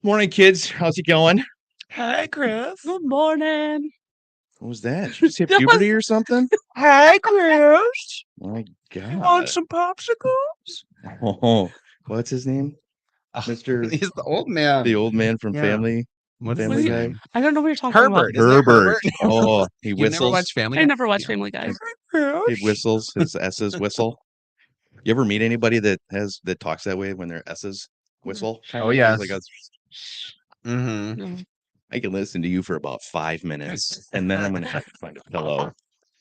Morning, kids. How's it going? Hi, Chris. Good morning. What was that? Did you just hit That puberty or something? Hi, Chris. My You want God. some popsicles? Oh, what's his name? Oh, Mr. He's the old man. The old man from Yeah. Family. What is Family his Guy? name? I don't know what you're talking Herbert. about. Isn't it Herbert. Herbert? Oh, he You never whistles. watched Family I Guy? never watched Yeah. Family Guy. He whistles. His S's whistle. You ever meet anybody that talks that way when their S's whistle? Oh, yes. Like Mm-hmm. No. I can listen to you for about 5 minutes, and then I'm going to have to find a pillow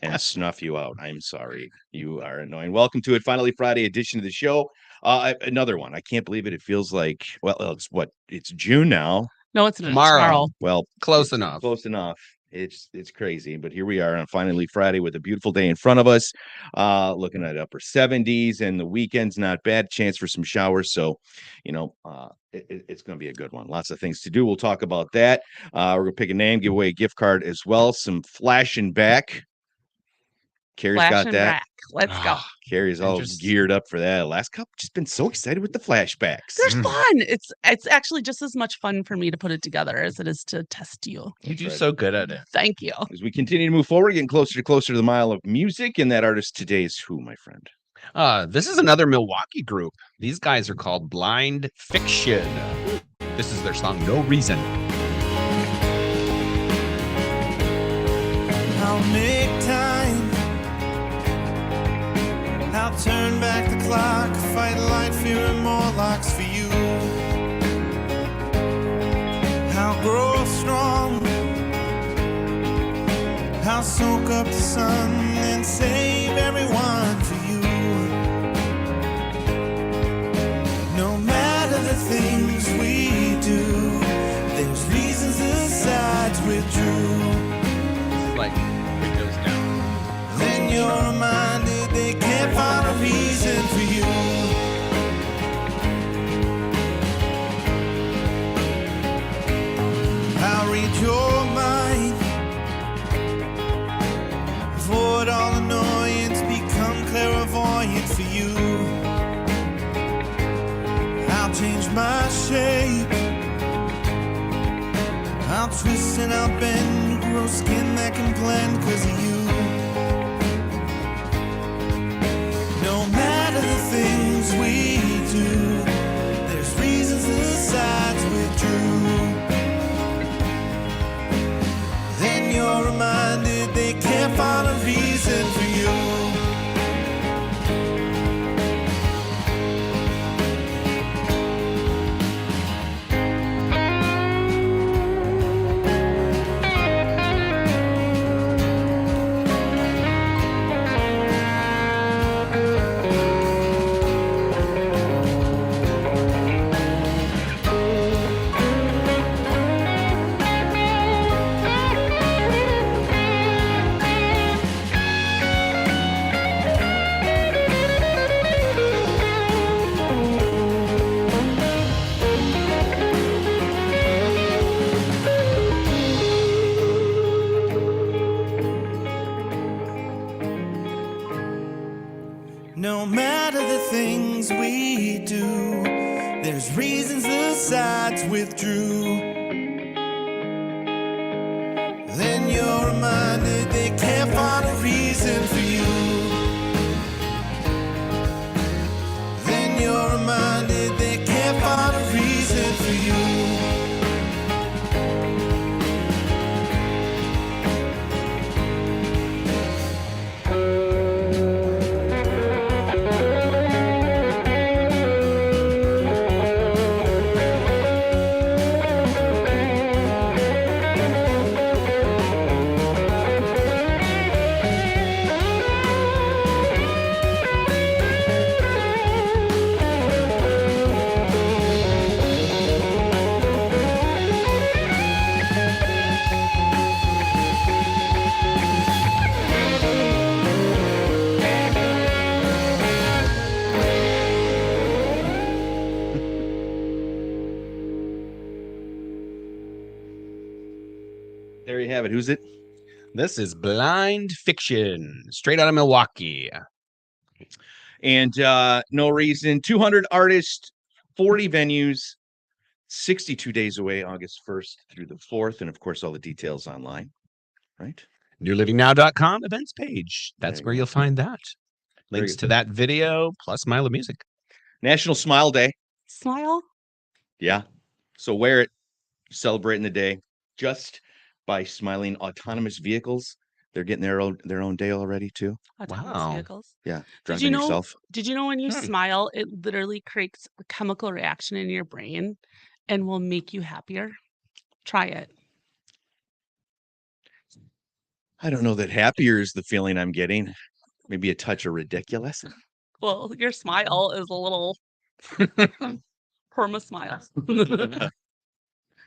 and snuff you out. I'm sorry. You are annoying. Welcome to it. Finally, Friday edition of the show. Another one. I can't believe it. It feels like, well, it's June now. No, it's Tomorrow. Well, Close enough. Close enough. It's crazy, but here we are on finally Friday with a beautiful day in front of us. Looking at upper 70s, and the weekend's not bad. Chance for some showers, so it's going to be a good one. Lots of things to do. We'll talk about that. We're going to pick a name, give away a gift card as well. Some flashing back. Carrie's Flash got and that. Rack. Let's go. Carrie's all geared up for that. Last couple, just been so excited with the flashbacks. They're fun. It's actually just as much fun for me to put it together as it is to test you. You do so good at it. Thank you. As we continue to move forward, getting closer to the mile of music, and that artist today is who, my friend? This is another Milwaukee group. These guys are called Blind Fiction. This is their song, No Reason. I'll make time. I'll turn back the clock, fight light, fear, and more locks for you. I'll grow strong. I'll soak up the sun and save everyone for you. No matter the things we do, there's reasons the sides withdrew. Like, it goes down. Then you're reminded they can't find a reason for you. I'll read your mind, avoid all annoyance, become clairvoyant for you. I'll change my shape, I'll twist and I'll bend, grow skin that can blend 'cause of you. No matter the things we do, there's reasons the sides withdrew. Then you're reminded they can't find a reason for you. No matter the things we do, there's reasons the sides withdrew. Then you're reminded they can't find a reason for you. Then you're reminded they can't find a reason for you. There you have it. Who's it? This is Blind Fiction, straight out of Milwaukee. And No Reason, 200 artists, 40 venues, 62 days away, August 1st through the 4th. And of course, all the details online, right? NewLivingNow.com events page. That's There you where go. you'll find that. Very Links good. to that video plus Milo Music. National Smile Day. Smile. Yeah. So wear it, celebrating the day just by smiling. Autonomous vehicles, they're getting their own day already too. Autonomous Wow. vehicles. Yeah. Did Driving you know? yourself. Did you know when you Hmm. smile, it literally creates a chemical reaction in your brain and will make you happier? Try it. I don't know that happier is the feeling I'm getting. Maybe a touch of ridiculous. Well, your smile is a little perma smile.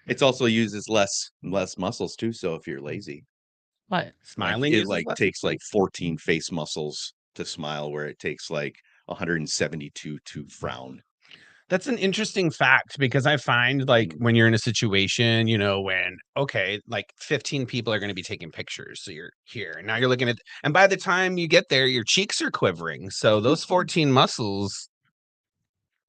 It's also uses less muscles too. So if you're lazy, What? Smiling it uses like less takes like 14 face muscles to smile, where it takes like 172 to frown. That's an interesting fact because I find like when you're in a situation, when like 15 people are going to be taking pictures. So you're here and now you're looking at, and by the time you get there, your cheeks are quivering. So those 14 muscles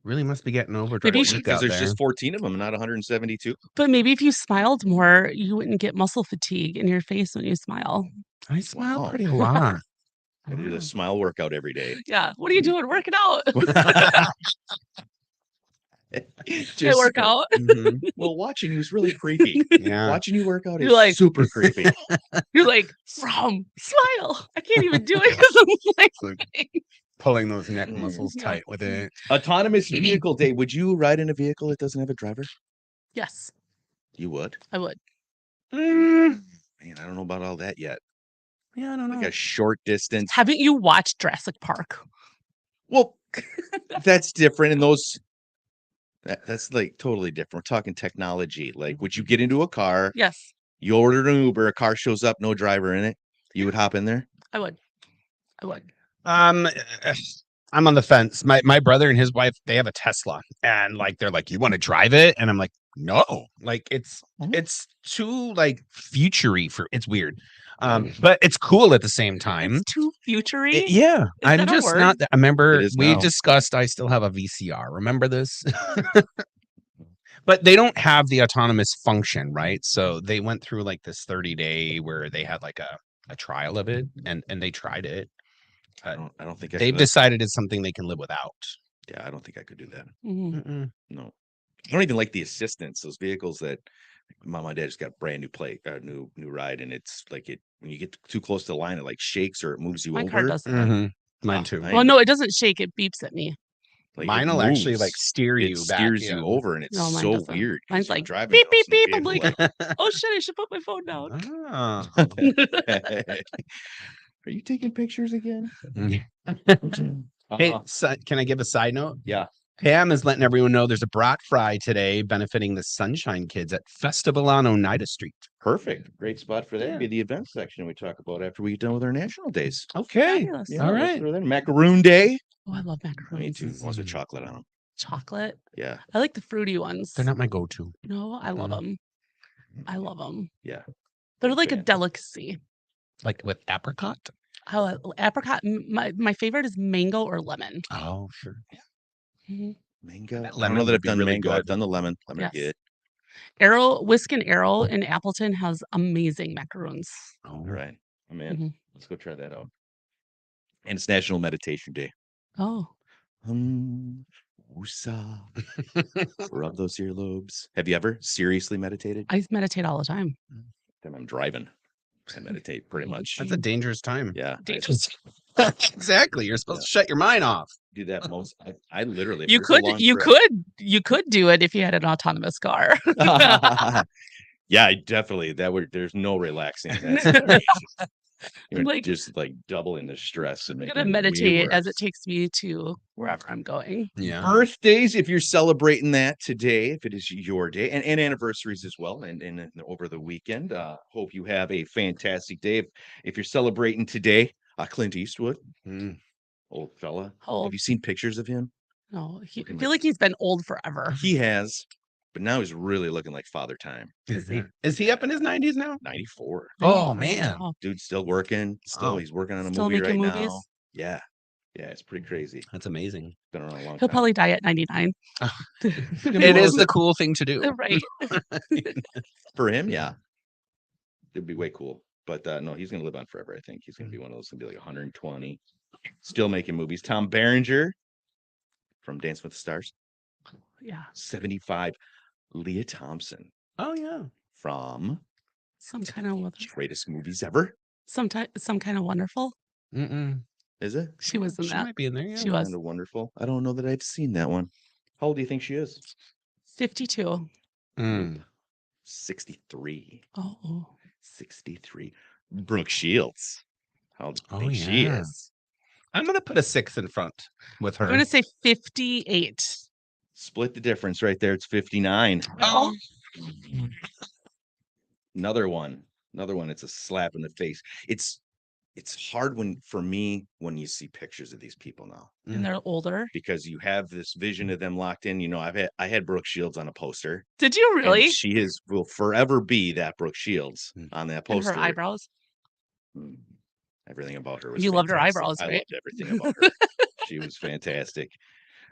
really must be getting overdrive. Maybe you should- work Because out there's there. just 14 of them, not 172. But maybe if you smiled more, you wouldn't get muscle fatigue in your face when you smile. I smile Wow. pretty a lot. I do the smile workout every day. Yeah. What are you doing? Working out. I Just- work out. Mhm. Well, watching you is really creepy. Yeah. Watching you work out You're is like- super creepy. You're like, from smile. I can't even do it because I'm like, Pulling those neck Mm. muscles Yeah. tight with it. Autonomous vehicle day. Would you ride in a vehicle that doesn't have a driver? yes, You would. I would. Mm, Man, I don't know about all that yet. yeah, I don't know. Like a short distance. Haven't you watched Jurassic Park? Well, that's different. And that's like totally different. We're talking technology. Like, would you get into a car? Yes, You ordered an Uber, a car shows up, no driver in it. You would hop in there? I would. I would. I'm on the fence. My brother and his wife, they have a Tesla, and like they're like, "You want to drive it?" And I'm like, "No." Like it's too like futury for it's weird. But it's cool at the same time. It's too futury. Yeah, Is I'm that a just word? not. I remember It is we now. discussed. I still have a VCR. Remember this? But they don't have the autonomous function, right? So they went through like this 30-day where they had like a trial of it, and they tried it. I don't think I They've could. decided it's something they can live without. Yeah, I don't think I could do that. Mhm. No. I don't even like the assistants, those vehicles that mom and dad just got brand new plate, new ride, and it's like when you get too close to the line, it like shakes or it moves you My over. car does that. Mine Ah, too. I- Well, no, it doesn't shake. It beeps at me. Like, it Mine will actually like moves. steer It you back. steers yeah. you over, and it's No, mine so doesn't. weird. 'cause Mine's you're like, driving beep, across beep, the beep. I'm vehicle, like, oh shit, I should put my phone down. Ah. Are you taking pictures again? Hey, Uh-huh. can I give a side note? Yeah. Pam is letting everyone know there's a brat fry today benefiting the Sunshine Kids at Festival on Oneida Street. Perfect. Great spot for that. Yeah. Be the event section we talk about after we get done with our national days. Okay. Fabulous. All let's right. throw that in. Macaroon day. Oh, I love Me macarons. too. Wants with chocolate on them. Chocolate. Yeah. I like the fruity ones. They're not my go-to. No, I love Mm. them. I love them. Yeah. They're Big like a fan. delicacy. Like with apricot. Oh, apricot. My favorite is mango or lemon. Oh, sure. Mhm. Mango. I That don't lemon know that would I've be done really mango. I've good. done the lemon. Lemon Yes. good. Whisk and Arrow in Appleton has amazing macaroons. Oh, All right. I'm in. Mhm. Let's go try that out. And it's National Meditation Day. Oh, Woosah. Rub those earlobes. Have you ever seriously meditated? I meditate all the time. Time I'm driving. I meditate pretty much. That's a dangerous time. Yeah. I Dangerous. Exactly. You're supposed to shut your mind off. do that most. I literally. if You there's a could, long you trip- could, you could do it if you had an autonomous car. Yeah, definitely. There's no relaxing. in that situation. You're Like- just like doubling the stress and I'm making gonna it way meditate as it worse. takes me to wherever I'm going. Yeah. Birthdays, if you're celebrating that today, if it is your day, and anniversaries as well, and over the weekend. Hope you have a fantastic day. If you're celebrating today, Clint Eastwood, Mm. old fella. Oh Have you seen pictures of him? no, I Looking feel like- like he's been old forever. He has, but now he's really looking like Father Time. Is he up in his 90s now? 94. Oh man. Wow. Dude's still working. Oh. He's working on a Still movie right making now. movies? Yeah. Yeah, it's pretty crazy. That's amazing. Been around a long He'll time. probably die at 99. It is the cool thing to do. Right. For him, yeah. It'd be way cool. But no, he's gonna live on forever. I think he's gonna be one of those, gonna be like 120. Still making movies. Tom Berenger from Dance with the Stars. Yeah. 75. Leah Thompson Oh yeah. from Some kind of greatest movies ever. some kind of wonderful. Mm-mm. Is it? She was in She that. might be in there. Yeah. She was Kind of wonderful. I don't know that I've seen that one. How old do you think she is? 52. Mm. 63. Oh. 63. Brooke Shields. How Oh, big she yeah. is. I'm gonna put a 6 in front with her. I'm going to say 58. Split the difference right there. It's 59. Oh. Another one. It's a slap in the face. It's hard for me when you see pictures of these people now, And they're older. because you have this vision of them locked in. You know, I had Brooke Shields on a poster. Did you and really? she will forever be that Brooke Shields on that And poster. her eyebrows. Mm. Everything about her was You loved her fantastic. eyebrows, I right? loved everything about her. She was fantastic.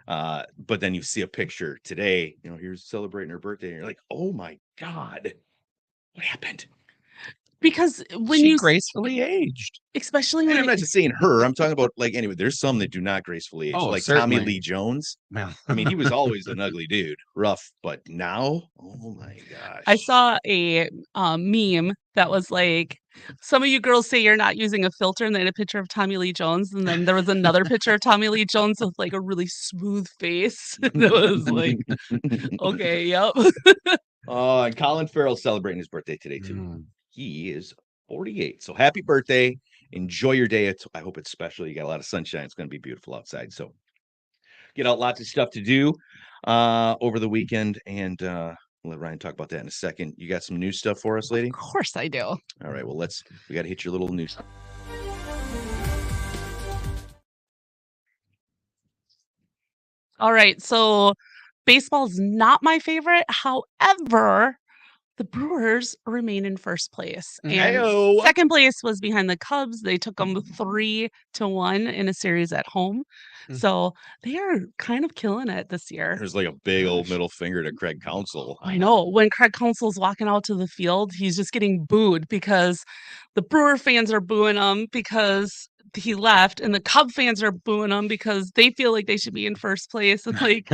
But then you see a picture today, you know, here's celebrating her birthday, and you're like, oh my God, what happened? Because when She you, gracefully aged. especially And when I'm you, not just saying her, I'm talking about, like, anyway, there's some that do not gracefully age, Oh, like certainly. Tommy Lee Jones. Well, I mean, he was always an ugly dude, rough, but now, oh my gosh. I saw a meme that was like, some of you girls say you're not using a filter, and they had a picture of Tommy Lee Jones, and then there was another picture of Tommy Lee Jones with like a really smooth face. And it was like, okay, yep. Oh, and Colin Farrell's celebrating his birthday today too. mm. He is 48. So happy birthday. Enjoy your day. I hope it's special. You got a lot of sunshine. It's going to be beautiful outside. So get out, lots of stuff to do over the weekend. And we'll let Ryan talk about that in a second. You got some new stuff for us, lady? Of course I do. All right. Well, we got to hit your little news. All right. So baseball's not my favorite. However, the Brewers remain in first place. And Heyo. second place was behind the Cubs. They took them 3-1 in a series at home. Mm. So they are kind of killing it this year. There's like a big old middle finger to Craig Counsell. I know. When Craig Counsell's walking out to the field, he's just getting booed because the Brewer fans are booing him because he left, and the Cub fans are booing him because they feel like they should be in first place. And like,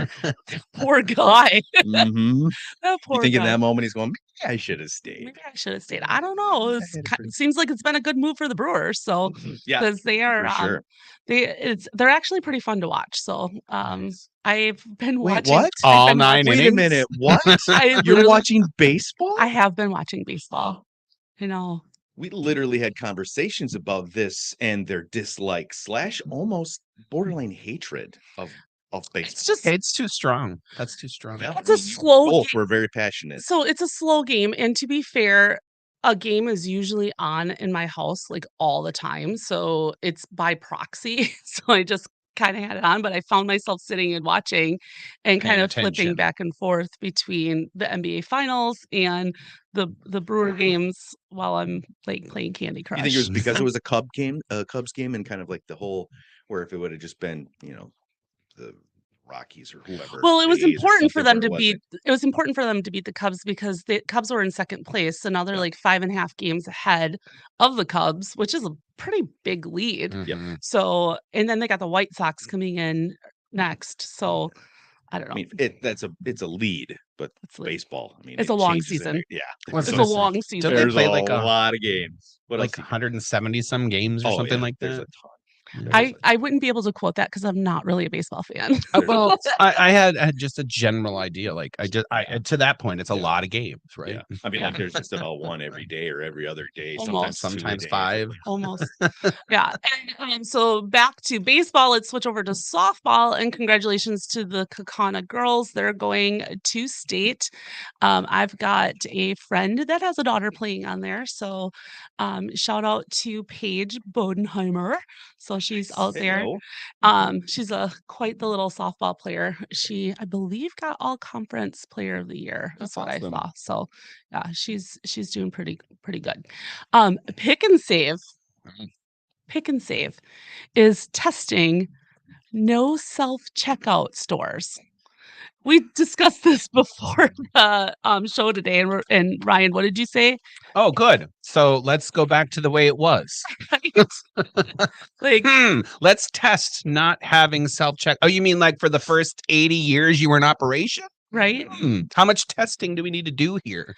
poor guy. Mm-hmm. That You poor think in guy. that moment he's going, maybe I should have stayed. Maybe I should have stayed. I don't know. had a It seems like it's been a good move for the Brewers. So Yeah, because they are, for sure. they're actually pretty fun to watch. So I've been Wait, watching what? I've All been 9 watching- Wait a innings? minute. What? I You're literally- watching baseball? I have been watching baseball. I know. We literally had conversations about this and their dislike / almost borderline hatred of baseball. It's just It's too strong. That's too strong. Well, it's a slow both game. were very passionate. So it's a slow game, and to be fair, a game is usually on in my house like all the time. So it's by proxy. So I just kind of had it on, but I found myself sitting and watching and kind Paying of flipping attention. back and forth between the NBA finals and the Brewer games while I'm like playing Candy Crush. You think it was because it So- was a Cubs game, and kind of like the whole, where if it would have just been, you know, the Rockies or whoever. Well, it was the A's or important for something, them where to it beat. It was important for them to beat the Cubs because the Cubs were in second place, so now they're Yeah. like 5.5 games ahead of the Cubs, which is a pretty big lead. Mhm. So, and then they got the White Sox coming in next. So, I don't know. I mean, it's a lead, but It's like- baseball. I mean, It's it a long changes season. Yeah, What's it's so a sad. long Don't season. they there's play a like a- lot of games. What Like else? 170 some games or Oh, something yeah, like there's that. a ton. I wouldn't be able to quote that because I'm not really a baseball fan. Well, I had just a general idea. Like I to that point, it's a Yeah. lot of games, right? Yeah. I mean, Yeah. like there's just about one every day or every other day. Almost. Sometimes two a day. 5. Almost. Yeah. And so back to baseball, let's switch over to softball. And congratulations to the Kakana girls. They're going to state. I've got a friend that has a daughter playing on there. So shout out to Paige Bodenheimer. So she's out there. Hello. She's quite the little softball player. She, I believe, got all conference player of the year. That's That's what awesome. I saw. So yeah, she's doing pretty good. Pick and Save. Mhm. Pick and Save is testing no self-checkout stores. We discussed this before the show today, and Ryan, what did you say? Oh, good. So let's go back to the way it was. Like, Let's test not having self-check. Oh, you mean like for the first 80 years you were in operation? right? How much testing do we need to do here?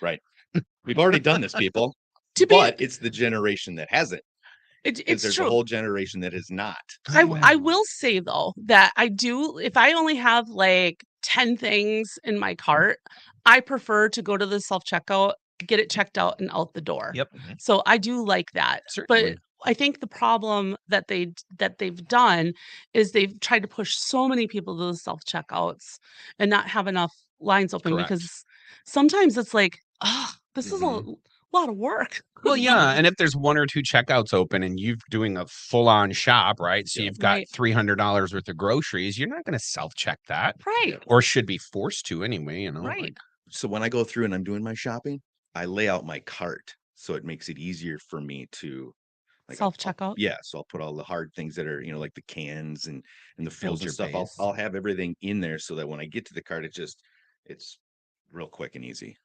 We've already done this, people. To be, But it's the generation that hasn't. it's There's true. a whole generation that has not. I will say though that I do, if I only have like 10 things in my cart, I prefer to go to the self-checkout, get it checked out and out the door. Yep. So I do like that. Certainly. But I think the problem that they've done is they've tried to push so many people to the self-checkouts and not have enough lines open Correct. because sometimes it's like, oh, this is a Mhm. lot of work. Well, yeah, and if there's one or two checkouts open and you're doing a full-on shop, right? So Yeah. you've got Right. $300 worth of groceries, you're not going to self-check that, Right. or should be forced to anyway, you know. Right. like- So when I go through and I'm doing my shopping, I lay out my cart so it makes it easier for me to Self-checkout. Yeah, so I'll put all the hard things that are, like the cans and the Build frozen your stuff. base. I'll have everything in there so that when I get to the cart, it's real quick and easy.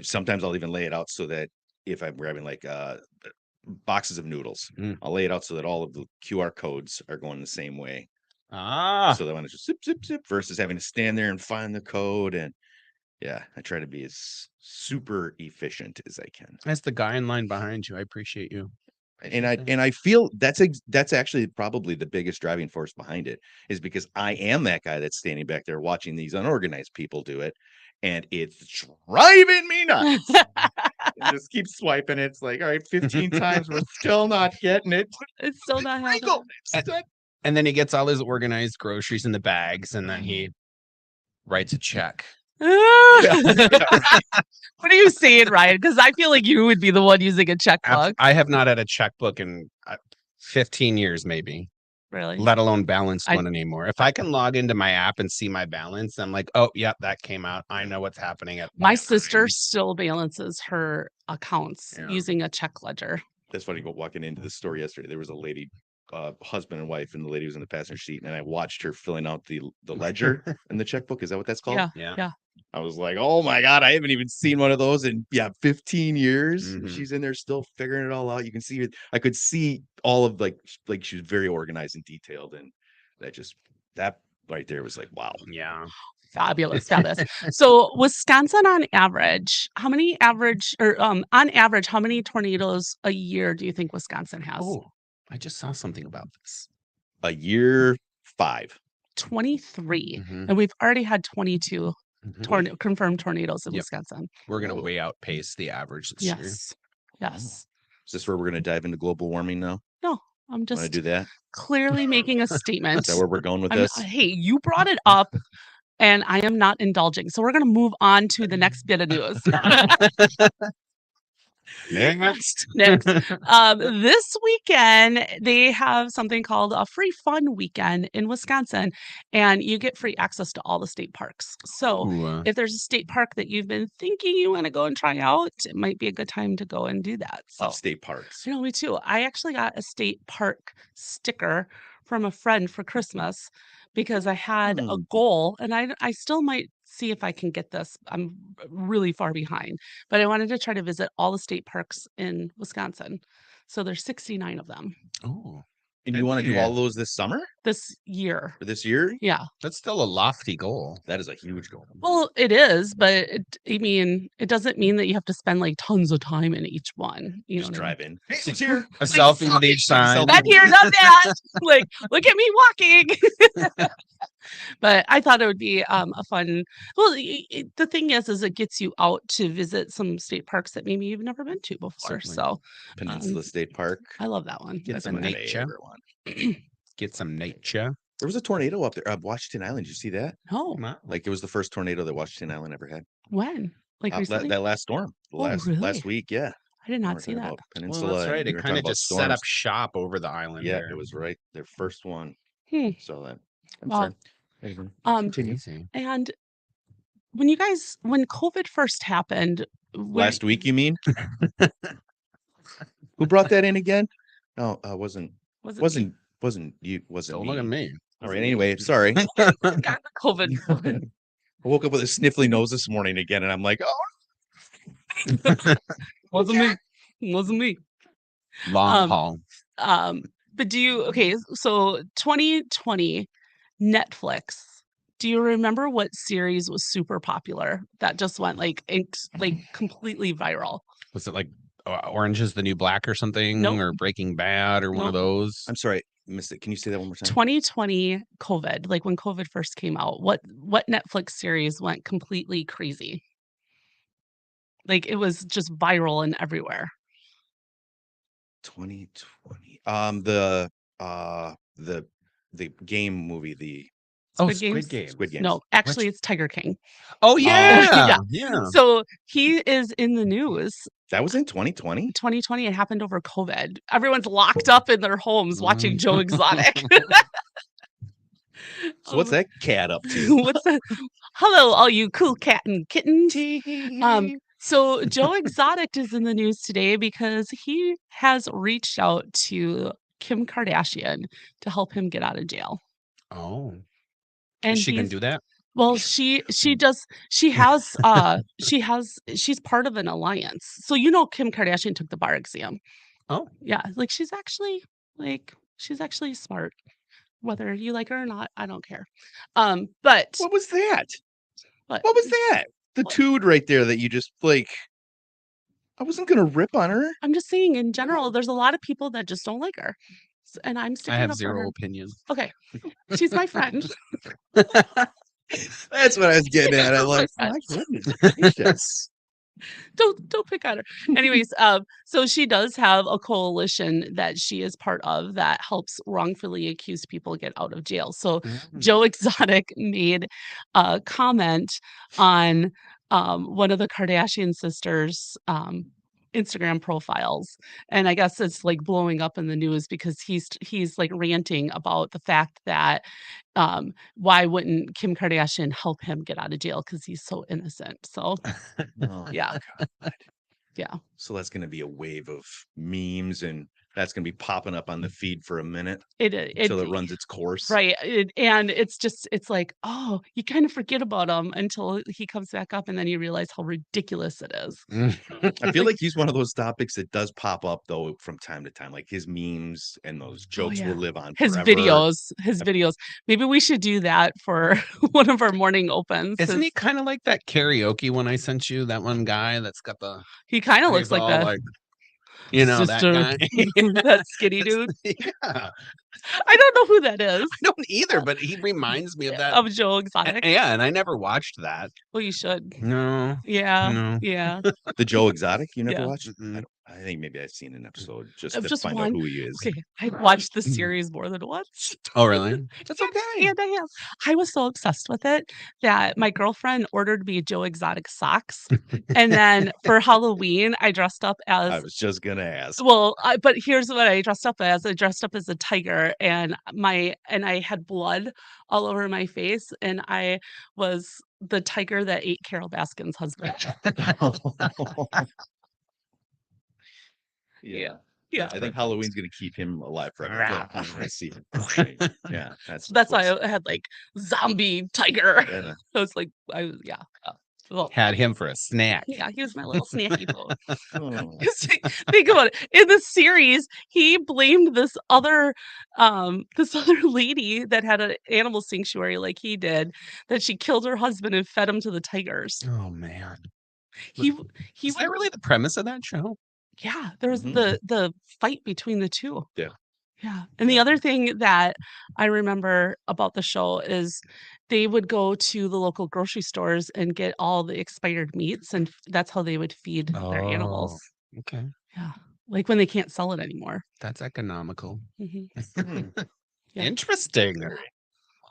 Sometimes I'll even lay it out so that if I'm grabbing like boxes of noodles, I'll lay it out so that all of the QR codes are going the same way. So that when it's just zip, zip, zip versus having to stand there and find the code. And yeah, I try to be as super efficient as I can. That's the guy in line behind you. I appreciate you. And I feel that's actually probably the biggest driving force behind it is because I am that guy that's standing back there watching these unorganized people do it, and it's driving me nuts. It just keep swiping it. It's like, all right, 15 times, we're still not getting it. It's still not happening. Wiggle. And then he gets all his organized groceries in the bags, and then he writes a check. What are you saying, Ryan? Because I feel like you would be the one using a checkbook. I have not had a checkbook in 15 years, maybe, Really? let alone balanced I- one anymore. If I can log into my app and see my balance, I'm like, oh, yep, that came out. I know what's happening at My that sister time. still balances her accounts Yeah. using a check ledger. That's funny. Walking into the store yesterday, there was a lady, husband and wife, and the lady was in the passenger seat, and I watched her filling out the ledger and the checkbook. Is that what that's called? Yeah. Yeah. I was like, oh my God, I haven't even seen one of those in 15 years. Mhm. She's in there still figuring it all out. You can see it. I could see all of like she was very organized and detailed. And that right there was like, wow. Yeah. Fabulous. So Wisconsin on average, how many tornadoes a year do you think Wisconsin has? Oh, I just saw something about this. A year 5. 23. Mhm. And we've already had 22 Mhm. confirmed tornadoes in Yep. Wisconsin. We're going to way outpace the average this year. Yes. Yes. Is this where we're going to dive into global warming now? I'm Want to just do that? clearly making a statement. Is that where we're going with I'm- this? hey, you brought it up and I am not indulging. So we're going to move on to the next bit of news. Next. Next. This weekend, they have something called a free fun weekend in Wisconsin, and you get free access to all the state parks. So Ooh, if there's a state park that you've been thinking you want to go and try out, it might be a good time to go and do that. So Love state parks. you know, me too. I actually got a state park sticker from a friend for Christmas because I had a goal, and I still might see if I can get this. I'm really far behind, but I wanted to try to visit all the state parks in Wisconsin. So there's 69 of them oh, And you want to do Yeah. all those this summer this year. or this year? Yeah. that's still a lofty goal. That is a huge goal. Well, it is, but it doesn't mean that you have to spend like tons of time in each one. You know, Just what I mean? drive in. Hey, it's here. A selfie with each sign. Not here, not that. Like, look at me walking. But I thought it would be a fun. Well, the thing is it gets you out to visit some state parks that maybe you've never been to before. Certainly. So Peninsula State Park. I love that one. Get That's some my nature. favorite one. Get some nature. There was a tornado up there, Washington Island. Did you see that? No, Like it was the first tornado that Washington Island ever had. when? Like recently? That last storm, Oh, last week. Yeah, I did not We're see talking that. about Well, Peninsula. that's right. and It we were kind of talking about just set up storms. shop over the island. Yeah, there. it was right. Their first one. Hmm. So that. I'm Wow. sorry. Continue. Easy. And when COVID first happened, Last week, you mean? Who brought that in again? No, wasn't was it you? Wasn't Don't me. look at me. All right. Anyway, sorry. I Got the COVID. woke up with a sniffly nose this morning again, and I'm like, oh, Wasn't me. Wasn't me. Long Um, haul. But so 2020 Netflix. Do you remember what series was super popular that just went like completely viral? Was it like Orange is the New Black or something, Nope. or Breaking Bad or one of Nope. those? I'm sorry, missed it. Can you say that one more time? 2020 COVID, like when COVID first came out. What Netflix series went completely crazy? Like it was just viral and everywhere. 2020. The game movie, the Squid Squid Games? Games. Squid Games. No, actually, it's Tiger King. Oh yeah. yeah. So he is in the news. That was in 2020. 2020, it happened over COVID. Everyone's locked up in their homes watching Joe Exotic. So what's that cat up to? What's that? Hello, all you cool cat and kittens. So Joe Exotic is in the news today because he has reached out to Kim Kardashian to help him get out of jail. Oh, And is she can he's- do that? Well, she's part of an alliance. So Kim Kardashian took the bar exam. Oh, Yeah, like she's actually smart. Whether you like her or not, I don't care. But What was that? what? What was that? The What? dude right there that you just like. I wasn't gonna rip on her. I'm just saying in general, there's a lot of people that just don't like her. And I'm sticking I have up for zero her. opinion. Okay. She's my friend. That's what I was getting at. I'm like, My my goodness gracious. Don't pick on her. Anyways, so she does have a coalition that she is part of that helps wrongfully accused people get out of jail. So Joe Exotic made a comment on one of the Kardashian sisters' Instagram profiles, and I guess it's like blowing up in the news because he's like ranting about the fact that why wouldn't Kim Kardashian help him get out of jail because he's so innocent. So Oh, yeah. God. Yeah. So that's gonna be a wave of memes, and that's gonna be popping up on the feed for a minute until it runs its course. Right. And it's like, oh, you kind of forget about him until he comes back up and then you realize how ridiculous it is. I feel like he's one of those topics that does pop up though from time to time, like his memes and those jokes yeah. will live on His forever. videos. Maybe we should do that for one of our morning opens. Isn't he kind of like that karaoke one I sent you? That one guy that's got the He kind of looks he's like all that. that Sister- guy. that skinny dude. Yeah. I don't know who that is. I don't either, but he reminds me of that. Of Joe Exotic. Yeah, and I never watched that. Well, you should. No. Yeah. No. Yeah. The Joe Exotic, you never Yeah. watched? Mm-mm. I think maybe I've seen an episode just Of to just find one? out who he is. Okay. I've watched the series more than once. Oh, really? That's okay. And I have. I was so obsessed with it that my girlfriend ordered me Joe Exotic socks. And then for Halloween, I dressed up I as was just gonna ask. well, but here's what I dressed up as. I dressed up as a tiger and I had blood all over my face, and I was the tiger that ate Carol Baskin's husband. Yeah. Yeah. I think Halloween's gonna keep him alive forever. Rah. I see. Right. Yeah, that's That's why I had like zombie tiger. Yeah. I was like, well, Had him for a snack. yeah, he was my little snacky boy. Oh. Think about it. In the series, he blamed this other lady that had an animal sanctuary like he did, that she killed her husband and fed him to the tigers. Oh man. He Is would, that really the premise of that show? yeah, there was Mhm. the fight between the two. Yeah. Yeah. And the other thing that I remember about the show is they would go to the local grocery stores and get all the expired meats, and that's how they would feed their animals. Okay. Yeah. Like when they can't sell it anymore. That's economical. Mhm. Hmm. Yeah. Interesting. What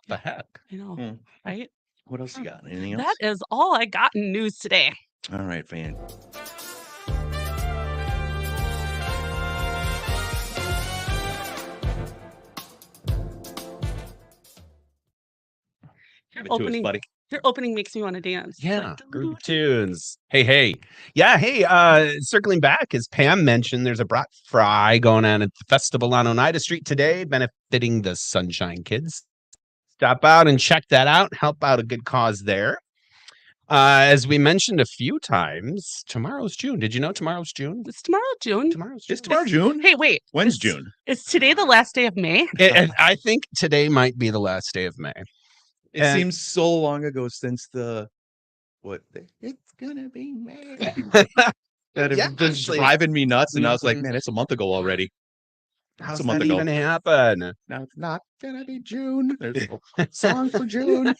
the heck? I know, Hmm. right? What else you got? Anything else? That is all I got in news today. All right, fan. Your Give it to us, opening, buddy. your opening makes me want to dance. Yeah, Like, group tunes. Hey. Yeah, hey, circling back, as Pam mentioned, there's a brat fry going on at the festival on Oneida Street today, benefiting the Sunshine Kids. stop out and check that out. Help out a good cause there. As we mentioned a few times, tomorrow's June. Did you know tomorrow's June? It's tomorrow, June. Tomorrow's June. Is tomorrow June? Hey, wait. When's is- June? Is today the last day of May? I think today might be the last day of May. It And- seems so long ago since it's gonna be May. That Yeah, have been actually- driving me nuts, and I was like, Mhm. man, it's a month ago already. How's a month that ago. even happen? Now it's not gonna be June. There's a song for June.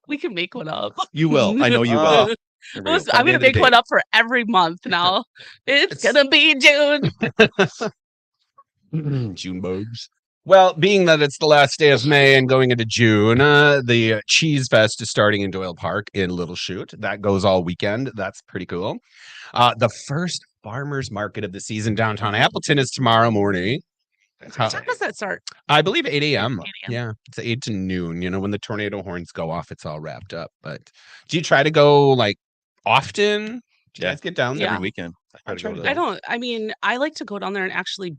We can make one up. You will. I know you Oh. will. There we go. Listen, By I'm the gonna end of the make day- one up for every month now. It's It's- gonna be June. June bugs. Well, being that it's the last day of May and going into June, the Cheese Fest is starting in Doyle Park in Little Chute. That goes all weekend. That's pretty cool. The first farmers market of the season downtown Appleton is tomorrow morning. What time does that start? I believe 8 a.m. 8 a.m. Yeah, it's 8 to noon. You know, when the tornado horns go off, it's all wrapped up. But do you try to go like often? Do you Yeah. guys get down there? Yeah. Every weekend. I try to go to I that. don't. I mean, I like to go down there and actually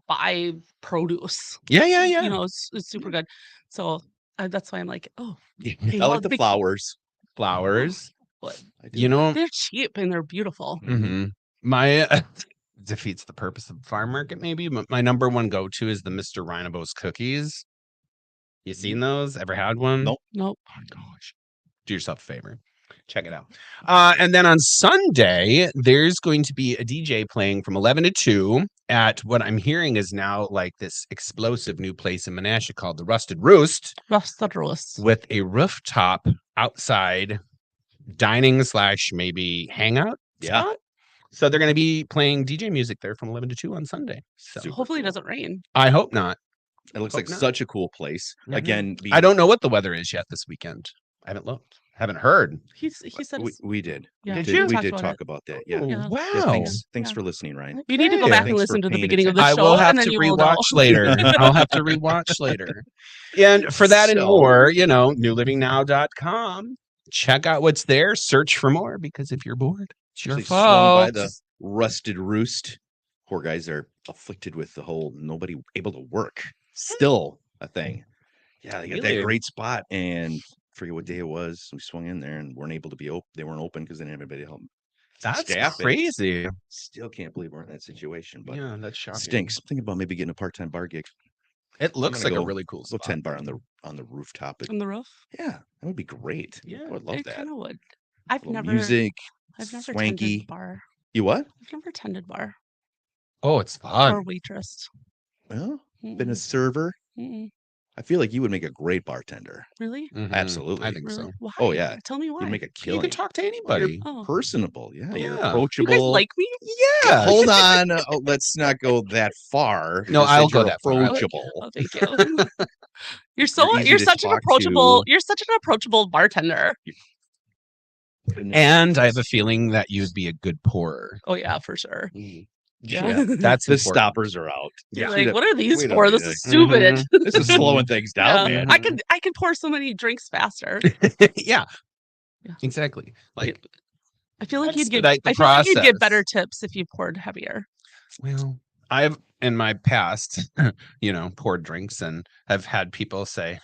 buy produce. Yeah. You know, it's super good. So that's why I'm like, oh, hey, I well, like the they- flowers. Flowers. But I do. You know, they're cheap and they're beautiful. mhm. My defeats the purpose of the farm market. Maybe my number one go to is the Mr. Rhinobo's cookies. You seen those? Ever had one? Nope. Nope. Oh my gosh. Do yourself a favor. Check it out. And then on Sunday, there's going to be a DJ playing from 11 to 2 at what I'm hearing is now like this explosive new place in Menasha called the Rusted Roost Rusted roast. with a rooftop outside dining / maybe hangout. Yeah. spot. So they're going to be playing DJ music there from 11 to 2 on Sunday. So Super Hopefully it cool. doesn't rain. I hope not. It looks Hope like not. such a cool place. Mhm. Again, I don't know what the weather is yet this weekend. I haven't looked. Haven't heard. He said we, it's- we did. yeah, Did we you? We talked did about talk it. about that. Yeah. Oh, Yeah. wow. Yeah, thanks Yeah. for listening, Ryan. You need to go Okay. back and Thanks for listen to the paying beginning of the I show. will have and then to you will know. rewatch later. I'll have to rewatch later. And for that and So- more, you know, newlivingnow.com. Check out what's there. Search for more because if you're bored, it's your Actually swung by fault. the Rusted Roost. Poor guys are afflicted with the whole nobody able to work. Still a thing. Yeah, they got Really? that great spot, and forget what day it was. We swung in there and weren't able to be open. They weren't open because they didn't have anybody to help. That's staff it. crazy. Still can't believe we're in that situation, but Yeah, that's it shocking. stinks. Thinking about maybe getting a part-time bar gig. It looks gonna like a go- really cool Go spot. 10 bar on the rooftop. On the roof. Yeah, that would be great. Yeah, I would love It that. kind of would. I've Little never. music, I've never swanky. tended bar. You what? I've never tended bar Oh, it's or fun. waitress. Well, been a Mm-mm, server. mm-mm. I feel like you would make a great bartender. Really? Mhm. Absolutely. I think Really? so. Why? Oh, yeah. Tell me why. You'd make a You killing. can talk to You're anybody. Oh. personable. Yeah, you're Yeah. You guys approachable. like me? Yeah. Hold on. Let's not go that far. No, You said I'll go you're that far. approachable. Oh, thank you. You're so easy you're to such an talk approachable to. you're such an approachable bartender. And I have a feeling that you'd be a good pourer. Oh yeah, for sure. Yeah. That's The important. stoppers are out. You're Yeah. like, what are these we don't for? need This it. is stupid. This is slowing things down, Yeah. man. I could pour so many drinks faster. Yeah. Yeah. Exactly. Like, I feel like you'd get Expedite the I feel like you'd get process. better tips if you poured heavier. well, I've in my past, poured drinks and have had people say,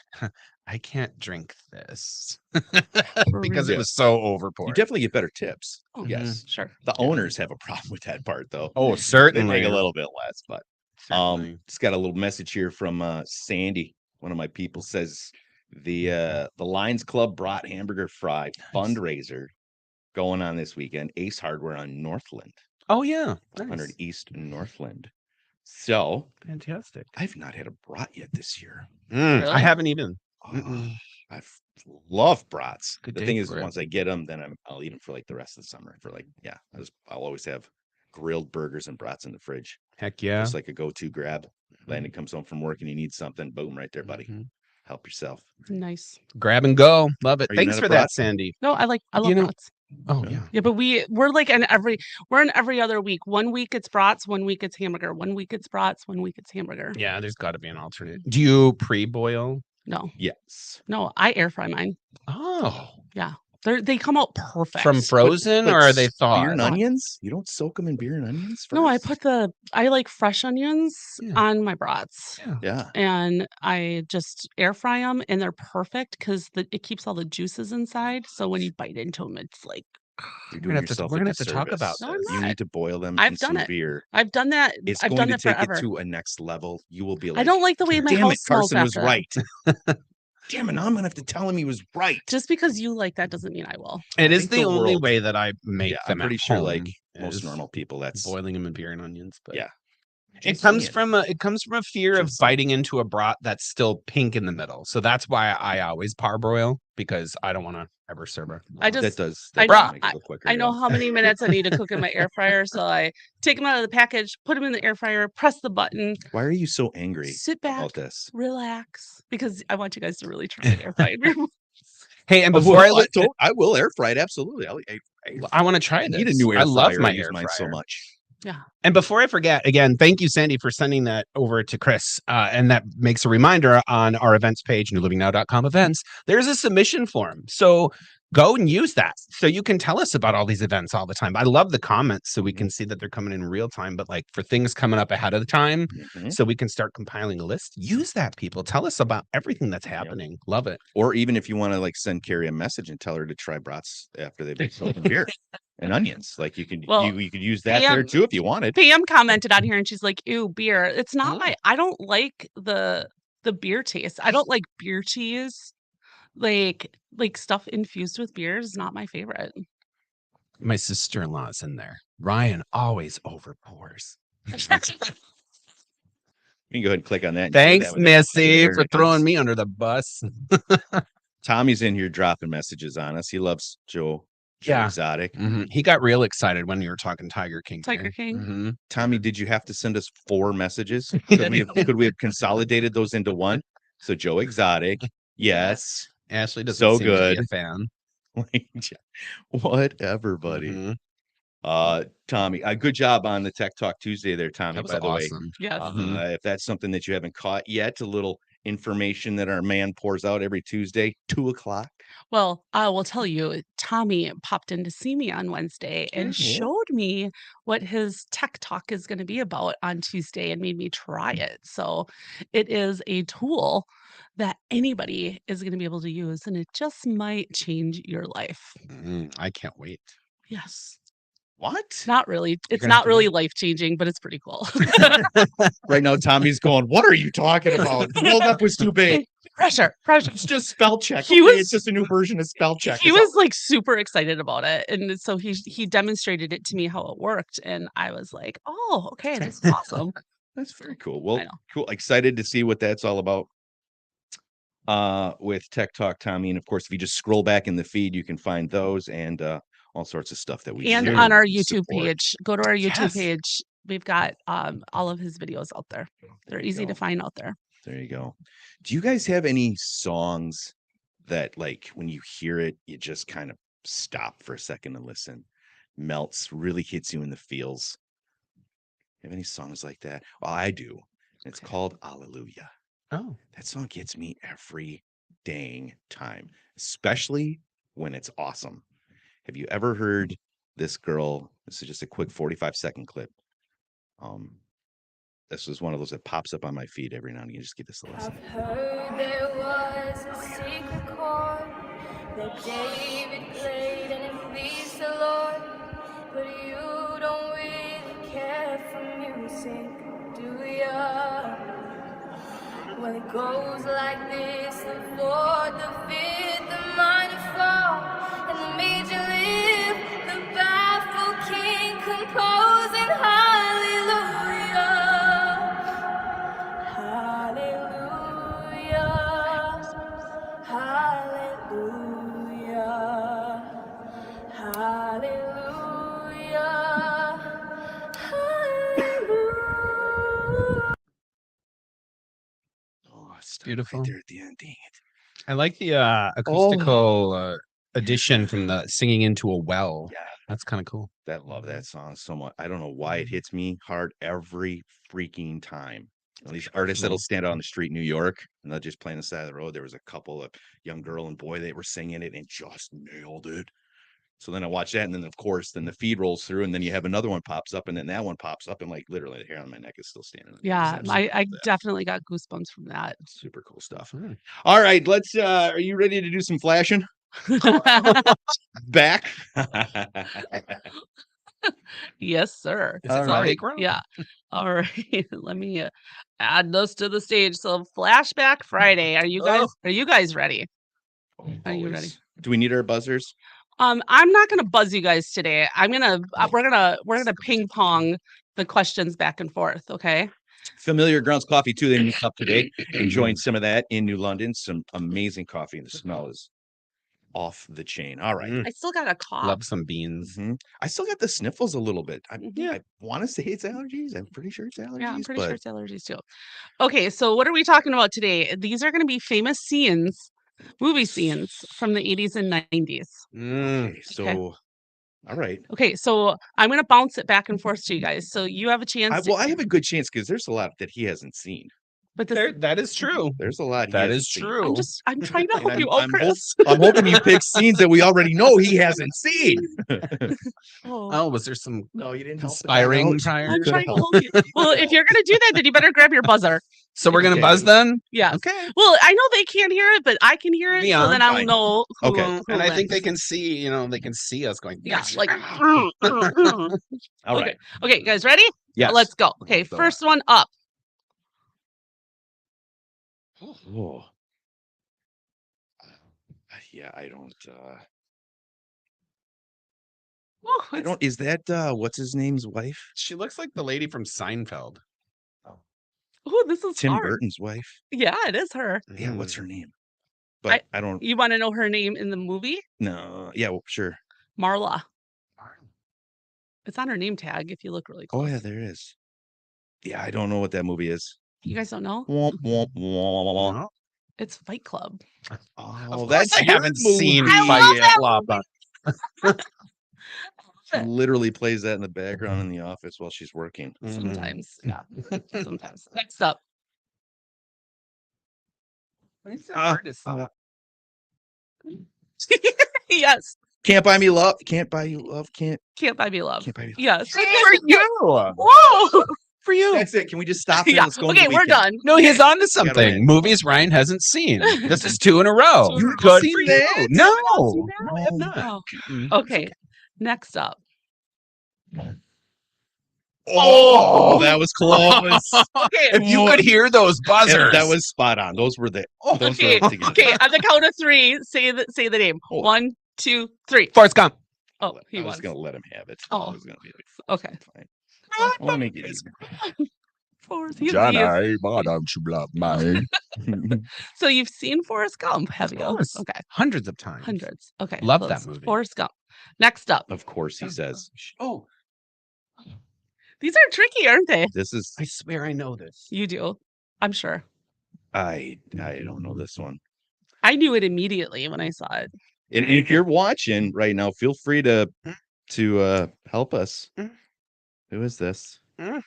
I can't drink this because real. it was so You overpoured. definitely get better tips. Oh, Yes. Sure. The owners have a problem with that part, though. Oh, They certainly. make a little bit less, but Certainly. just got a little message here from Sandy. One of my people says the Lions Club brought hamburger fry fundraiser going on this weekend. Ace Hardware on Northland, Oh yeah. 100 Nice. East Northland. So Fantastic. I've not had a brat yet this year. I Really? haven't even. Oh, Mm-mm. I love brats. Good The day thing is, for it. once I get them, then I'll eat them for like the rest of the summer. For like, yeah, I'll always have grilled burgers and brats in the fridge. Heck yeah. Just like a go-to grab. Landon comes home from work and he needs something. Boom, right there, buddy. Mhm. Help yourself. Nice. Grab and go. Love it. Are you Thanks not a for brat? that, Sandy. No, I love You know- brats. Oh Yeah. yeah. Yeah, but we're like we're in every other week. 1 week it's brats, 1 week it's hamburger, 1 week it's brats, 1 week it's hamburger. Yeah, there's got to be an alternate. Do you pre-boil? No, Yes. no, I air fry mine. Oh, Yeah. They come out perfect. From frozen But or are they thawed? beer and onions? You don't soak them in beer and onions first? No, I like fresh onions Yeah. on my brats. Yeah. And I just air fry them, and they're perfect because it keeps all the juices inside. So when you bite into them, it's like You're We're doing gonna have to- yourself we're a gonna have to talk disservice. about No, I'm this. You not. need to boil them I've in done some it. beer. I've done that. It's I've going done to it take forever. it to a next level. You will be like, I don't like the way my damn house it, smells Carson was after that. right. Damn it, now I'm gonna have to tell him he was right. Just because you like that doesn't mean I will. It I is think the the only world- way that I make Yeah, I'm them pretty at sure, home like most is normal people, that's boiling them in beer and onions. But Yeah. it Just comes saying. from a fear of Just saying. biting into a brat that's still pink in the middle. So that's why I always parboil, because I don't want to ever serve a I that just does I that know- make it look quicker. I know yeah. how many minutes I need to cook in my air fryer, so I take them out of the package, put them in the air fryer, press the button, Why are you so angry sit back, about this? relax, because I want you guys to really try the air fryer. Hey, and Oh, before well, I I will air fry it absolutely. I want to try I this. need a new air I love fryer. my I use air mine so fryer. much. Yeah. And before I forget, again, thank you, Sandy, for sending that over to Chris. And that makes a reminder on our events page, newlivingnow.com events. There's a submission form. So go and use that. So you can tell us about all these events all the time. I love the comments so we can see that they're coming in real time. But like for things coming up ahead of the time, Mhm. so we can start compiling a list, use that, people. Tell us about everything that's happening. Love it. Or even if you want to like send Carrie a message and tell her to try brats after they've been soaked in beer and onions. Like you could Well, you could use that there too if you wanted. Pam commented on here and she's like, ew, beer. It's not I don't like the beer taste. I don't like beer cheese. Like stuff infused with beer is not my favorite. My sister-in-law's in there. Ryan always overpours. You can go ahead and click on that. And share Thanks, that with Missy, everybody. for throwing me under the bus. Tommy's in here dropping messages on us. He loves Joe Yeah. Exotic. He got real excited when you were talking Tiger King. Tiger there. King. Mhm. Tommy, did you have to send us 4 messages? Could we have consolidated those into one? So Joe Exotic, yes. Ashley doesn't So seem to be good. a fan. Whatever, buddy. Mhm. Tommy, good job on the Tech Talk Tuesday there, Tommy, That was by the way. awesome. Yes. If that's something that you haven't caught yet, a little information that our man pours out every Tuesday, 2:00. Well, I will tell you, Tommy popped in to see me on Wednesday and showed me what his tech talk is going to be about on Tuesday and made me try it. So it is a tool that anybody is going to be able to use, and it just might change your life. I can't wait. Yes. What? Not really. It's gonna have not to really life changing, but it's pretty cool. Right now, Tommy's going, what are you talking about? The build-up was too big. Pressure. It's just spell check. He okay? was- It's just a new version of spell check. He was like super excited about it, and so he demonstrated it to me how it worked, and I was like, oh, okay, this is awesome. That's very cool. Well, know. cool. Excited to see what that's all about. With Tech Talk, Tommy, and of course, if you just scroll back in the feed, you can find those and all sorts of stuff that we And do on our to YouTube support. page, go to our YouTube Yes. page. We've got all of his videos out there. They're There you easy to go. find out there. There you go. Do you guys have any songs that, like, when you hear it, you just kind of stop for a second and listen? Melts, really hits you in the feels. Have any songs like that? Well, I do. It's called Hallelujah. Oh, That song gets me every dang time, especially when it's awesome. Have you ever heard this girl? This is just a quick 45-second clip. This was one of those that pops up on my feed every now and again. Just give this a listen. I've heard there was a secret chord that David played and it pleased the Lord, but you don't really care for music, do ya? Well, it goes like this: the fourth, the fifth, the minor fall, and the major lift, the baffled king composing hallelujah. Hallelujah, hallelujah, hallelujah, hallelujah. Oh, stop Beautiful. right there at the end. Dang it. I like the acoustical addition from the singing into a well. Yeah, That's kind of cool. love that song so much. I don't know why it hits me hard every freaking time. These artists that'll stand out on the street in New York and they'll just play on the side of the road. There was a couple of young girl and boy that were singing it and just nailed it. So then I watch that, and then of course, then the feed rolls through, and then you have another one pops up, and then that one pops up, and like literally the hair on my neck is still standing. on the Yeah, end. It's I absolutely that. definitely got goosebumps from that. Super cool stuff. Hmm. All right, let's are you ready to do some flashing? Back. Yes, sir. Is it All called right. Big Round? Yeah. All right. Let me add those to the stage. So Flashback Friday. Are you guys ready? Are you ready? Always. Do we need our buzzers? I'm not gonna buzz you guys today. We're gonna ping pong the questions back and forth. Okay. Familiar Grounds Coffee too. They meet up today, enjoying some of that in New London. Some amazing coffee, and the smell is off the chain. All right. Mm. I still got a cough. Love some beans. Mhm. I still got the sniffles a little bit. Mhm. I want to say it's allergies. I'm pretty sure it's allergies. Yeah, I'm pretty but sure it's allergies too. Okay, so what are we talking about today? These are going to be famous scenes, movie scenes from the 80s and 90s. Mm. okay, so all right. Okay, so I'm going to bounce it back and forth to you guys. So you have a chance. I have a good chance because there's a lot that he hasn't seen. but this, That is true. There's a lot. he That hasn't is seen. true. I'm trying to And help you out, Chris. I'm hoping you pick scenes that we already know he hasn't seen. Oh, Oh, was there some No, you didn't help with that conspiring out. prior? I'm trying to help you. Well, if you're going to do that, then you better grab your buzzer. So we're gonna Okay. buzz then? Yeah. Okay. Well, I know they can't hear it, but I can hear it, Yeah, so then I'll fine. know. Who, Okay. who And I think they wins. can see, they can see us going. Yeah, "Yes." like. All Okay. right. Okay, guys, ready? Yes. Let's go. Okay, Let's go. first one up. Oh. Yeah, I don't. Oh, I don't. Is that what's his name's wife? She looks like the lady from Seinfeld. oh, this is Tim hard. Burton's wife. Yeah, it is her. Yeah, what's Mm. her name? But I don't. You want to know her name in the movie? No. Yeah, well, sure. Marla. It's on her name tag if you look really Oh close. yeah, there is. Yeah, I don't know what that movie is. You guys don't know? Womp, womp, womp. No? It's Fight Club. Oh, Of that's course I your haven't seen movie. I love Fight that Club. She literally plays that in the background in the office while she's working. Mhm. Sometimes. Yeah. Sometimes. Next up. What's the Uh, artist song? Yes. Can't buy me love. Can't buy you love. Can't Buy Me Love. buy me love. Yes. For you. Whoa. For you. That's it. Can we just stop? And Yeah. let's go. Okay, into the we're weekend? done. No, he's on to win. something. Movies Ryan hasn't seen. This is 2 in a row. You haven't Good seen for that? you. No. No, I have not. Oh. Mm. Okay. Next up. Oh, that was close. Okay. If you could hear those buzzers. That was spot on. Those were the. Those Okay. were together. Okay. At the count of 3, say the name. Oh. 1, 2, 3. Forrest Gump. Oh, he I was won. gonna let him have it. Oh. I was gonna be like, Okay. fine. I want to make it easy. Forrest, he's the- why don't you love me? So you've seen Forrest Gump, have you? course. Okay. Hundreds of times. Hundreds. Okay. Love that close. movie. Forrest Gump. Next up. Of course, he says. Oh, These are tricky, aren't they? This is. I swear I know this. You do. I'm sure. I don't know this one. I knew it immediately when I saw it. And if you're watching right now, feel free to help us. Mm. Who is this? Mm.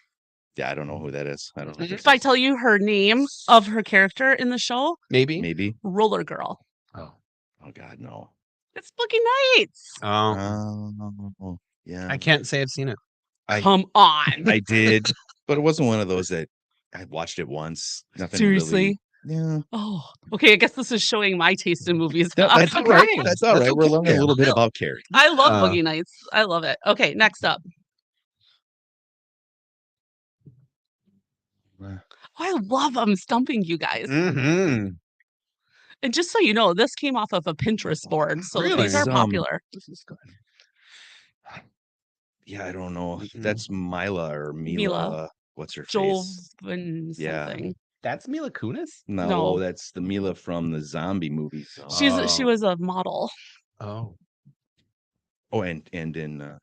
Yeah, I don't know who that is. I don't know. who If this I is. tell you her name of her character in the show, Maybe. Maybe. Roller Girl. Oh. Oh God, no. It's Boogie Nights. Oh, yeah. I can't say I've seen it. Come on. I did, but it wasn't one of those that I watched it once. Nothing Seriously? Really, yeah. Oh, okay. I guess this is showing my taste in movies. That's all okay. right. That's all That's right. We're okay. learning a little bit about Carrie. I love Uh, Boogie Nights. I love it. Okay, next up. Oh, I love I'm stumping you guys. Mm-hmm. And just so you know, this came off of a Pinterest board, so Really? these are popular. This is good. Yeah, I don't know. Mhm. That's Mila or Mila. Mila. What's her Joel face? and Yeah. something. That's Mila Kunis? No, No. that's the Mila from the zombie movies. She Oh. was a model. Oh. Oh, and in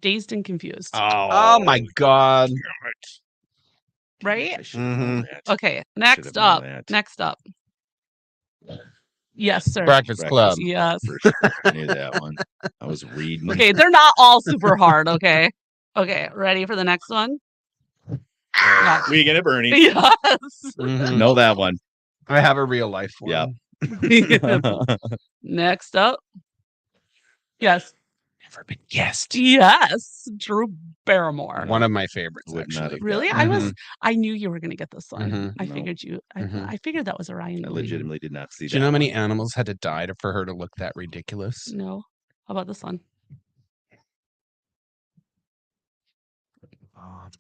Dazed and Confused. Oh my God. Right? I should have known that. Okay, have next known up. that. Next up. Yes, sir. Breakfast Club. Yes. For sure. I knew that one. I was reading. Okay, they're not all super hard, okay? Okay, ready for the next one? Yeah. Weekend at Bernie's. Yes. Mhm. Know that one. I have a real life one. Yep. Next up. Yes. Never been guessed. Yes. Drew Barrymore. One of my favorites, Would not actually. have Really? gotten I knew you were gonna get this one. Mhm. I No. figured Mhm. I figured that was a Ryan I movie. legitimately did not see Do you know that how many one. animals had to die for her to look that ridiculous? No. How about this one? Um,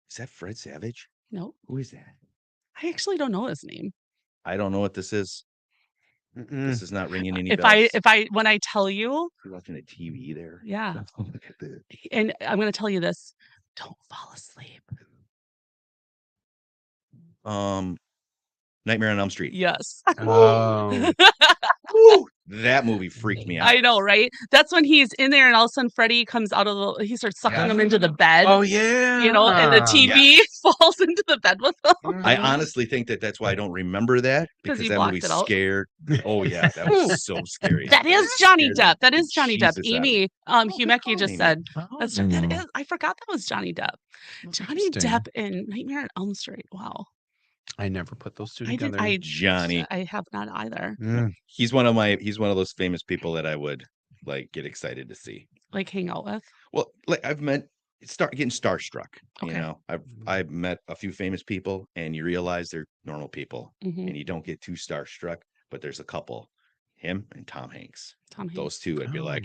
Is that Fred Savage? No. Who is that? I actually don't know his name. I don't know what this is. This is not ringing any If bells. when I tell you, You're watching a TV there. yeah. Look at the And I'm gonna tell you this. Don't fall asleep. Nightmare on Elm Street. Yes. Oh. Woo! That movie freaked me out. I know, right? That's when he's in there and all of a sudden Freddy comes out of the he starts sucking Yeah. him into the bed. Oh, yeah. You know, and the TV falls into the bed with him. I Mhm. honestly think that's why I don't remember that 'Cause because you that blocked movie it out. scared. Oh yeah, that was so scary. That is Johnny Scared the Depp. That is Johnny Depp. Jesus out of Amy, good Humecki call, just Amy. said that's that Mm. is. I forgot that was Johnny Depp. Johnny Interesting. Depp in Nightmare on Elm Street. Wow. I never put those two I did. together. Johnny. I have not either. Mm. He's one of those famous people that I would like get excited to see. Like hang out with. Well, like I've met getting starstruck. You Okay. know, I've met a few famous people and you realize they're normal people Mhm. and you don't get too starstruck, but there's a couple. Him and Tom Hanks. Tom Hanks. Those two I'd be like,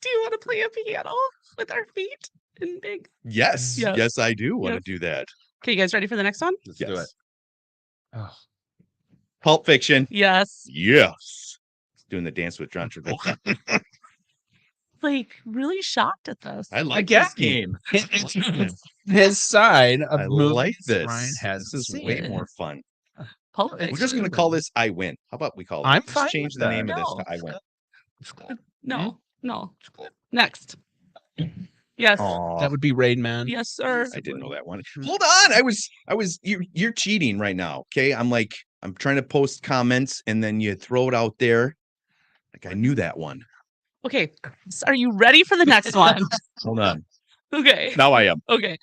Do you want to play a piano with our feet in big? yes, Yes. yes, I do want Yes. to do that. Okay, you guys ready for the next one? Let's do it. Yes. Oh. Pulp Fiction. Yes. Yes. Doing the dance with John Travolta. Like really shocked at this. I like Again. this game. His side of I movies like this. Ryan has This is seen. way more fun. Pulp We're just going to call this I Win. How about we call it? I'm Let's fine change with the that. name of this No. to I Win. No. Next. Yes. That would be Rain Man. Yes, sir. I didn't know that one. Hold on. I was you're cheating right now. Okay. I'm trying to post comments and then you throw it out there. Like I knew that one. Okay. So are you ready for the next one? Hold on. Okay. Now I am. Okay.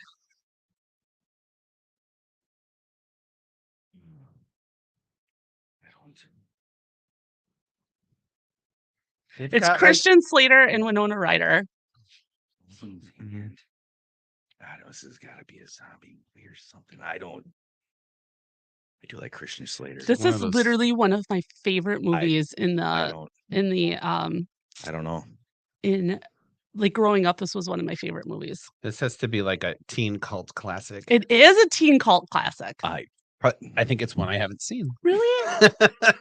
It's Christian Slater and Winona Ryder. God, this has got to be a zombie movie or something. I do like Christian Slater. This one is of those- literally one of my favorite movies in I the don't in I don't know. like growing up. This was one of my favorite movies. This has to be like a teen cult classic. It is a teen cult classic. I think it's one I haven't seen. Really?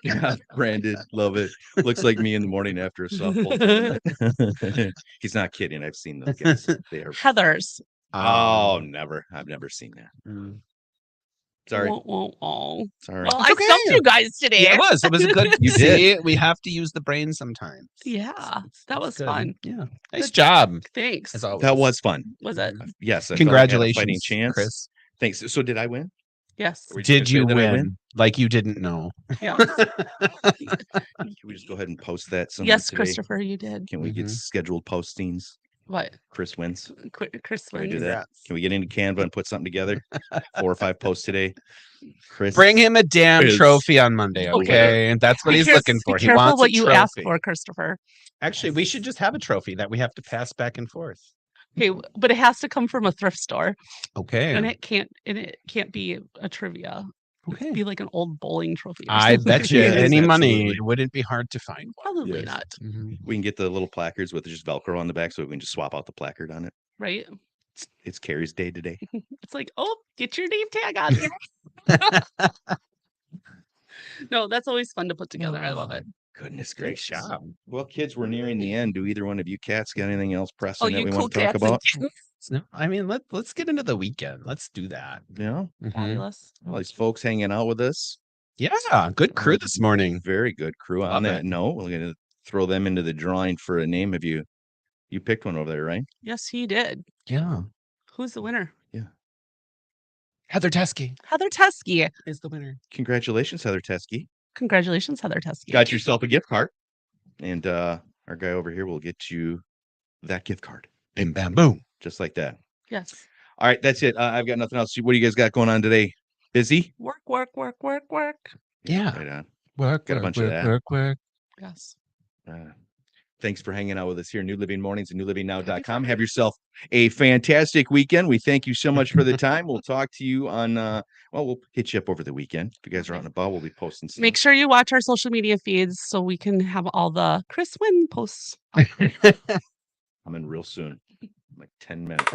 Yeah, Brandon, love it. Looks like me in the morning after a softball. He's not kidding. I've seen those guys. They are. Heathers. Oh, never. I've never seen that. Mm. Sorry. Wah, wah, wah. Sorry. Well, It's I stumped okay. you guys today. Yeah, it was. It was a good. You did. See, we have to use the brain sometimes. Yeah, that was Good. fun. Yeah, nice Good- job. Thanks. As always. That was fun. Was it? Yes. I felt like I had a Congratulations, fighting chance. Chris. Thanks. So did I win? Yes. Are we just Did gonna you say that I win? Like you didn't know. Yeah. Can we just go ahead and post that somewhere Yes, today? Christopher, you did. Can we get Mhm. scheduled postings? What? Chris wins. Chris Can we do wins. that? Can we get into Canva and put something together? 4 or 5 posts today. Chris, Bring him a damn Chris. trophy on Monday, Okay. okay? And that's what Be he's caref- looking for. Be He careful wants what a you ask trophy. for, Christopher. Actually, we should just have a trophy that we have to pass back and forth. Okay, but it has to come from a thrift store, Okay. and it can't be a trivia. Okay. Be like an old bowling trophy. Or I something. bet you Yes, any money absolutely. wouldn't be hard to find. Probably Yes. not. we can get the little placards with just Velcro on the back so we can just swap out the placard on it. Right? It's Carrie's day today. It's like, oh, get your name tag on here. No, that's always fun to put together. I love it. Goodness Great gracious. job. Well, kids, we're nearing the end. Do either one of you cats got anything else Oh, pressing that you we cool want to talk cats about? and No, I mean, let's get into the weekend. Let's do that. Yeah. Mhm. fabulous. All these folks hanging out with us. Yeah, good crew this morning. Very good crew. Love On that it. note, we're going to throw them into the drawing for a name. Have you picked one over there, right? Yes, he did. Yeah. Who's the winner? Heather Teskey Heather Teskey. is the winner. Congratulations, Heather Teskey. Congratulations, Heather Teskey. Got yourself a gift card. And our guy over here will get you that gift card, Bim bam boom. just like that. Yes. All right, that's it. I've got nothing else. What do you guys got going on today? Busy? Work, work, work, work, work. Yeah. Right on. Work, Got a work, bunch of work, that. work, work. Yes. Thanks for hanging out with us here, New Living Mornings and newlivingnow.com. Have yourself a fantastic weekend. We thank you so much for the time. We'll talk to you on, we'll hit you up over the weekend. If you guys are out and about, we'll be posting stuff. Make sure you watch our social media feeds so we can have all the Chris Wynn posts. I'm in real soon, like 10 minutes.